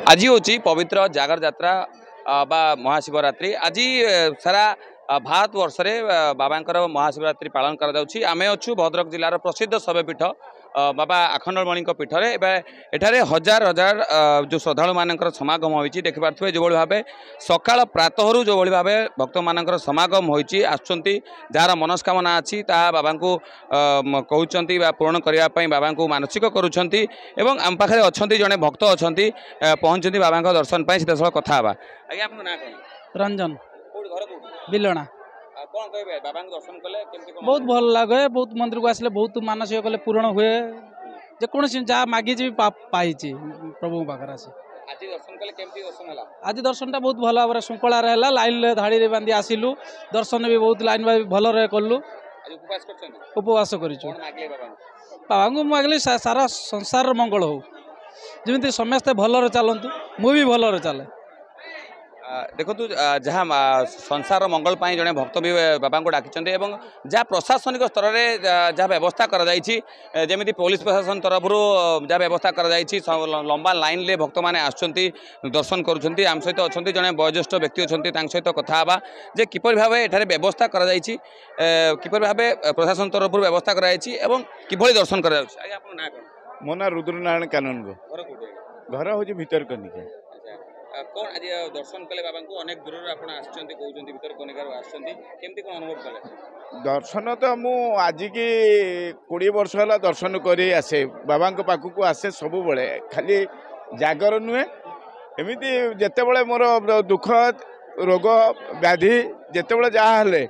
आज हूँ पवित्र जागर जात्रा बा महाशिवरात्रि आज सारा भारत वर्ष रे बाबांकर महाशिवरात्रि पालन करा आमे अच्छु भद्रक जिलार प्रसिद्ध शैवपीठ बाबा आखंडमणि पीठरे एठारे हजार हजार जो श्रद्धालु मानकर समागम होइछि देखि पारथुवे जो भाव सकाळ प्रातःरु जो भाव भक्त मानकर समागम होइछि आछंती जार मनस्कामना अछि ता बाबा को कहउछंती बा पूर्ण करिया पई बाबा को मानसिक करूछंती एवं आम पाखरे अछंती जने भक्त अछंती पहुंचंती बाबा को दर्शन पई सीधा कथा बा आज्ञा आपन ना कोन रंजन कोड घर कोड बिलणा कौन कहे बाबा दर्शन कले बहुत भल लगे बहुत मंदिर को आसले बहुत मानसिक कले पूर्ण हुए जेकोसी जहाँ मागी पाई प्रभु पाखे आसी आज दर्शन कले केमती दर्शन हला आज दर्शन टा बहुत भल भाव श्रृंखला है लाइन धाड़ी रे बांधी आसिलु दर्शन भी बहुत लाइन भल कलु आज उपवास करछन उपवास करिछु बाबा को मागली सारा संसार मंगल हो जमी समस्ते भलरे चलतु मु भी भलरे चले देखु जहाँ संसार मंगल पाई जड़े भक्त भी बाबा को डाकी जहाँ प्रशासनिक स्तर में जहाँ व्यवस्था करमी पुलिस प्रशासन तरफ जहाँ व्यवस्था कर लंबा लाइन ले भक्त मैंने आसुँच दर्शन करुँच आम सहित अच्छा जड़े वयोज्येष्ठ व्यक्ति अच्छा सहित कथा जे किपर भाव एठारे व्यवस्था किपर भाव प्रशासन तरफ व्यवस्था किभली दर्शन कर मो ना रुद्रनारायण कानून घर हूँ भीतर कनिका कौन आज दर्शन कले बाबा को अनेक दूर भीतर कनिकार केमती कौन अनुभव कले दर्शन तो मु आज की 20 वर्ष है दर्शन कर आसे बाबा पाखक आसे सब बड़े खाली जागर नुहे एमती जिते बड़े मोर दुख रोग व्याधि जिते बड़े जहाँ हेले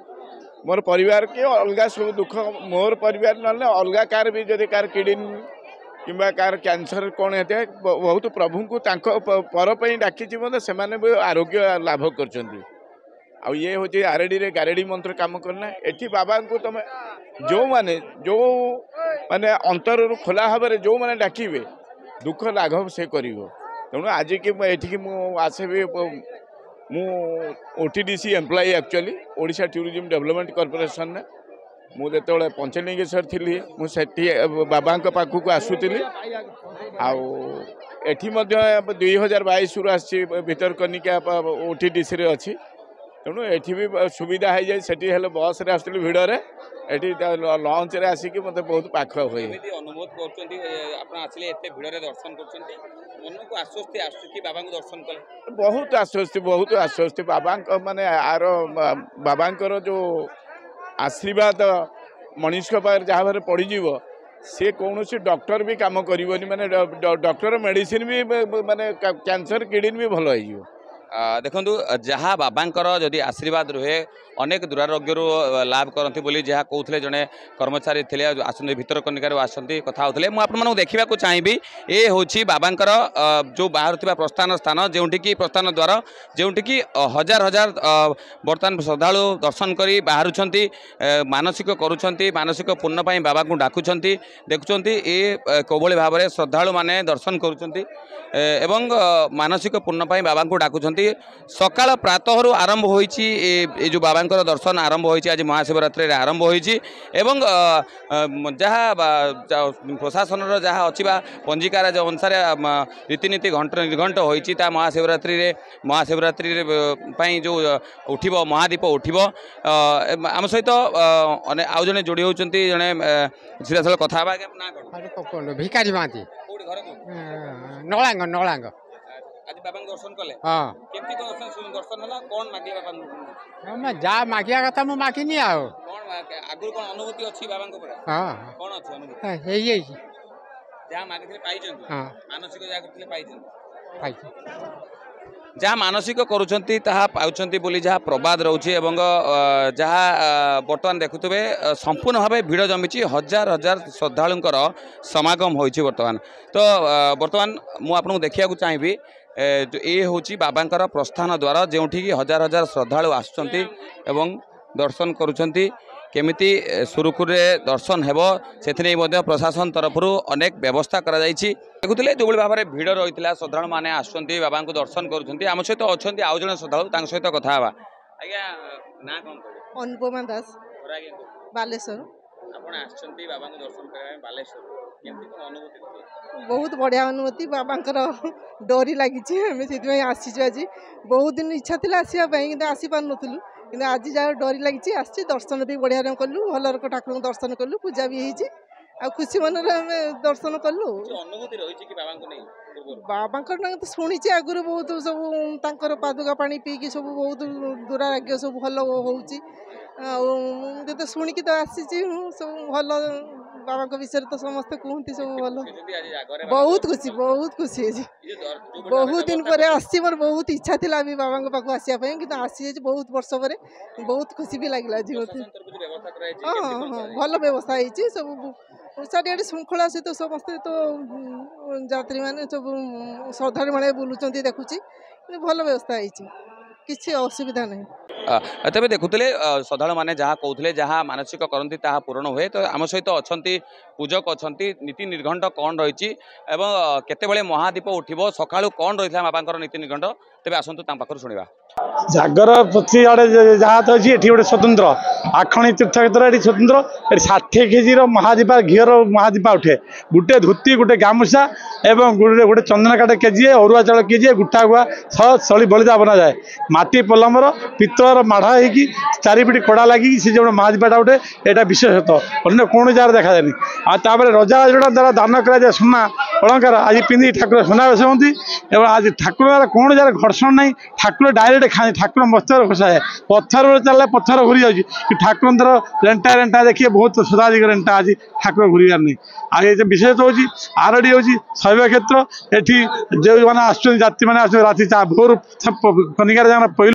मोर परिवार के अलग सब दुख मोर परिवार ना अलग कार भी जदि कार किडनी किंबा कार कैंसर कौन है बहुत प्रभु को पर डाकी से आरोग्य लाभ कर ये हूँ आरडी रे गारेडी मंत्र काम करना एठी बाबा को तुम जो माने माने अंतर खोला भाव जो माने डाकिबे दुख लाघव से करिवो तेणु आज की एठी आसे भी मु OTDC employ actually Odisha tourism development corporation ने मुझे पंचलिंगेश्वर थी मुझे बाबा पाखक आसुली आठी 2022 रु आसी भीतर कनिका ओटीडीसी रे अच्छी तेणु एठी भी सुविधा है जाए सेठी हेले बस रे आसली भिड़ रे एठी लॉन्च रे आसिक मते बहुत पाख होय अनुभव करछंती आपण आसले एते भिड़ रे दर्शन करछंती मन को आश्वस्ति आसुकी बाबा को दर्शन कले बहुत आश्वस्ति बाबा माने आरो बाबांकर जो आशीर्वाद मनुष्य पार जहाँ भाव पड़ीज सी कौन डॉक्टर भी काम करी माने डॉक्टर मेडिसिन भी माने कैंसर किडनी भी भल हो देखु जहाँ बाबांकर जदि आशीर्वाद रुहे अनेक दुरारोग्य लाभ करती बोली जहाँ कहते जड़े कर्मचारी थे आसते भीतर कनिकार आसती कथा होते मुझे देखा चाहिए ये हूँ बाबांकर जो बाहर प्रस्थान स्थान जोटि प्रस्थान द्वार जोटि हजार हजार बर्तमान श्रद्धालु दर्शन कर बाहर मानसिक करुँच मानसिक पुण्य पाई बाबा को डाकुंट देखुं ये कौभली भाव में श्रद्धालु मैंने दर्शन करुँच एवं मानसिक पुण्य पाई बाबा को डाकुंट सकाळ प्रातःरु आरंभ होईची जो बाबांकर दर्शन आरंभ होईची आज महाशिवरात्रि रे आरंभ होईची एवं जहाँ प्रशासन जहाँ अच्छी पंजिकार जो अनुसार रीतिनीति निर्घंट होईची ता महाशिवरात्रि जो उठिबो महादीप उठिबो आम सहित आउ जने जोड़ी होचंती जने सीधा कथा भिकारी माती नलांग नलांग आज बाबा दर्शन कले हां केमती दर्शन होला कोन मागी बाबा मैं जा मागिया कथा मु मागिनी आ कोन आगुर कोन अनुभूति अछि बाबा को पर हां कोन अछि अनुभूति हे जा मागिथिले पाइछन हां मानसिक जा करथिले पाइछन पाइछन जहाँ मानसिक करुँच पाँच बोली जहाँ प्रबाद रोचे जहाँ बर्तमान देखुवे संपूर्ण भाव भिड़ जमी हजार हजार श्रद्धालुंकर समागम होइछि बर्तमान तो बर्तमान मुझे देखा चाहिए ये हूँ बाबांकर प्रस्थान द्वार जोटि हजार हजार श्रद्धालु आसुंच दर्शन करुँच केमिति सुरुखुरे दर्शन हेबो सेथिने प्रशासन तरफ अनेक व्यवस्था करा जायछि देखुले जो भाव में भिड़ रही श्रद्धालु मैंने आसुँच बाबा को दर्शन करुँच आम सहित अच्छा आउ जन श्रद्धालु सहित कथा आज्ञा ना कौन अनुपमा दास बालेश्वर आपण आछंती बाबा को दर्शन करबा बालेश्वर बहुत बढ़िया अनुभूति बाबांकर डोरी लगी आम से आसीचु आज बहुत दिन इच्छा थी आसवाई कि आसी पार नुलु कि आज जहाँ डोरी लगी आसी दर्शन भी बढ़िया कलु भल ठाकुर दर्शन कलु पूजा भी होती आ खुशी मन आम दर्शन कलु बाबांकर ना तो शुणी आगुरी बहुत सब पादुका पानी पीकी सब बहुत दुरारोग्य सब भल हो शुणिकी तो आसी सब भल बाबा विषय तो समस्त कहते सब भल बहुत खुशी है बहुत दिन पर आसी मोर बहुत इच्छा थी अभी बाबा पाक आसापी कि आसी बहुत वर्ष पर बहुत खुशी भी लगे हाँ हाँ भल व्यवस्था होती सब चारिआडे श्रृंखला सहित समस्ते तो यात्री मैंने सब श्रद्धा मैंने बुलूँ देखुची भल व्यवस्था होती किसी असुविधा नहीं तेज देखुले श्रद्धा मैंने जहाँ कहते जहाँ मानसिक करती पूरण हुए तो आम सहित अच्छा पूजक अच्छा नीति निर्घंट कौन रही केतबे महादीप उठो सका कौन रही है बाबा नीति निर्घंट तेज आसतु पाखर शुणा जागर प्रति आड़े जहाँ तो अच्छी ये गोटे स्वतंत्र आखणी तीर्थ क्षेत्र ये स्वतंत्र ये 60 केजी महादीपा घीर महादीपा उठे गोटे धोती गोटे गामुछा एवं गोटे चंदन काठ केजी अरुआ चाउल केजी गुटा गुआ सली बलिदा बना जाए माटी पलमर पितलर माढ़ा होगी चारिपिटी कड़ा लगी से जो महादीपाटा उठे यहाँ विशेषत अन्य कौन जगह देखा जाए आपर रजा जोड़ा द्वारा दान कराए सुना अलंकार आज पिंधि ठाकुर सुनावेश होती आज ठाकुर कौन जगह घर्षण नहीं ठाकुर डायरेक्ट खाए ठाकुर मस्तक घोषाए पत्थर चलने पत्थर घूरी जाऊँगी ठाकुर रेंटा रेंटा देखिए बहुत शताधिक रेंटा आज ठाकुर घूरबार नहीं आज ये विशेष हूँ आरडी हूँ शैव क्षेत्र ये जो मैंने आसुच्च जात्री मैंने राति भोर कनिकार जगह पहलू